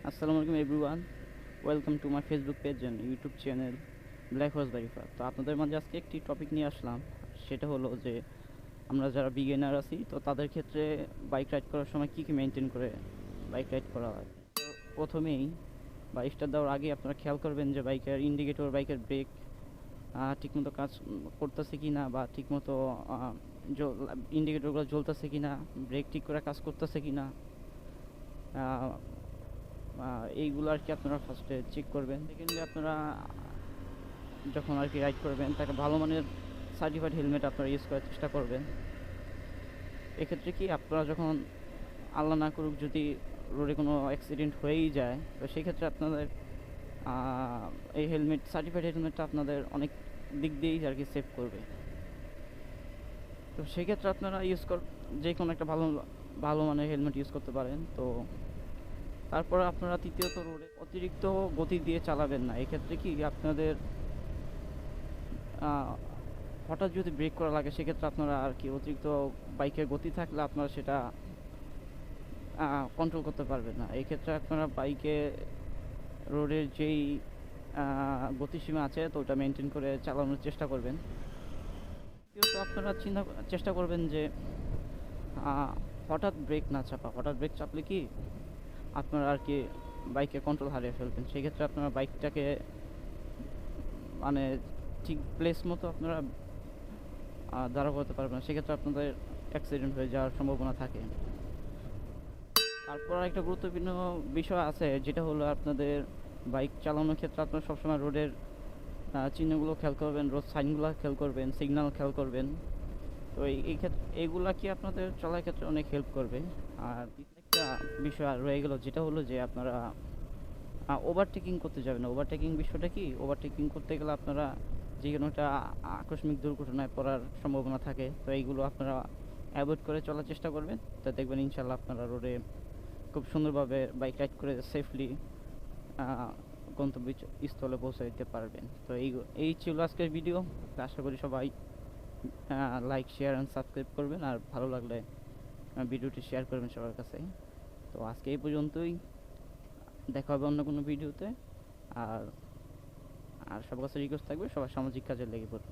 আসসালামু আলাইকুম everyone, welcome to my Facebook page and YouTube channel black horse verify. তো আপনাদের মাঝে আজকে একটি টপিক নিয়ে আসলাম। সেটা হলো যে আমরা যারা বিগিনার আছি তো তাদের ক্ষেত্রে বাইক রাইড করার সময় কী কী মেনটেন করে বাইক রাইড করা হয়। তো প্রথমেই বাইক স্টার্ট দেওয়ার আগে আপনারা খেয়াল করবেন যে বাইকের ইন্ডিকেটর, বাইকের ব্রেক ঠিকমতো কাজ করতেছে কি না, বা ঠিকমতো ইন্ডিকেটরগুলো জ্বলতেছে কি না, ব্রেক ঠিক করে কাজ করতেছে কি না, এইগুলো আর কি আপনারা ফার্স্টে চেক করবেন। সেকেন্ডলি আপনারা যখন আর কি রাইড করবেন তাকে ভালো মানের সার্টিফাইড হেলমেট আপনারা ইউজ করার চেষ্টা করবেন। এক্ষেত্রে কি আপনারা যখন আল্লাহ না করুক যদি রোডে কোনো অ্যাক্সিডেন্ট হয়েই যায়, তো সেই ক্ষেত্রে আপনাদের এই সার্টিফাইড হেলমেটটা আপনাদের অনেক দিক দিয়েই আর কি সেভ করবে। তো সেই ক্ষেত্রে আপনারা যে কোনো একটা ভালো ভালো মানের হেলমেট ইউজ করতে পারেন। তো তারপর আপনারা তৃতীয়ত রোডে অতিরিক্ত গতি দিয়ে চালাবেন না। এক্ষেত্রে কি আপনাদের হঠাৎ যদি ব্রেক করা লাগে সেক্ষেত্রে আপনারা আর কি অতিরিক্ত বাইকের গতি থাকলে আপনারা সেটা কন্ট্রোল করতে পারবেন না। এই ক্ষেত্রে আপনারা বাইকে রোডের যেই গতিসীমা আছে তো ওটা মেনটেন করে চালানোর চেষ্টা করবেন। দ্বিতীয়ত আপনারা চেষ্টা করবেন যে হঠাৎ ব্রেক না চাপা। হঠাৎ ব্রেক চাপলে কি আপনারা আর কি বাইকে কন্ট্রোল হারিয়ে ফেলবেন। সেক্ষেত্রে আপনারা বাইকটাকে মানে ঠিক প্লেস মতো আপনারা দাঁড়া করতে পারবেন না। সেক্ষেত্রে আপনাদের অ্যাক্সিডেন্ট হয়ে যাওয়ার সম্ভাবনা থাকে। তারপর একটা গুরুত্বপূর্ণ বিষয় আছে, যেটা হলো আপনাদের বাইক চালানোর ক্ষেত্রে আপনারা সবসময় রোডের চিহ্নগুলো খেয়াল করবেন, রোড সাইনগুলো খেয়াল করবেন, সিগন্যাল খেয়াল করবেন। তো এই ক্ষেত্রে এইগুলা কি আপনাদের চলার ক্ষেত্রে অনেক হেল্প করবে। আর একটা বিষয় আর রয়ে গেল, যেটা হলো যে আপনারা ওভারটেকিং করতে যাবেন না। ওভারটেকিং বিষয়টা কি, ওভারটেকিং করতে গেলে আপনারা যে কোনো একটা আকস্মিক দুর্ঘটনায় পড়ার সম্ভাবনা থাকে। তো এইগুলো আপনারা অ্যাভয়েড করে চলার চেষ্টা করবেন। তো দেখবেন ইনশাল্লাহ আপনারা রোডে খুব সুন্দরভাবে বাইক রাইড করে সেফলি গন্তব্য স্থলে পৌঁছে দিতে পারবেন। তো এই ছিল আজকের ভিডিও। তো আশা করি সবাই লাইক, শেয়ার অ্যান্ড সাবস্ক্রাইব করবেন, আর ভালো লাগলে ভিডিওটি শেয়ার করবেন সবার কাছে। তো আজকে এই পর্যন্তই, দেখা হবে অন্য কোনো ভিডিওতে। আর আর সবার কাছে রিকোয়েস্ট থাকবে সবার সামাজিক কাজে লেগে পড়বে।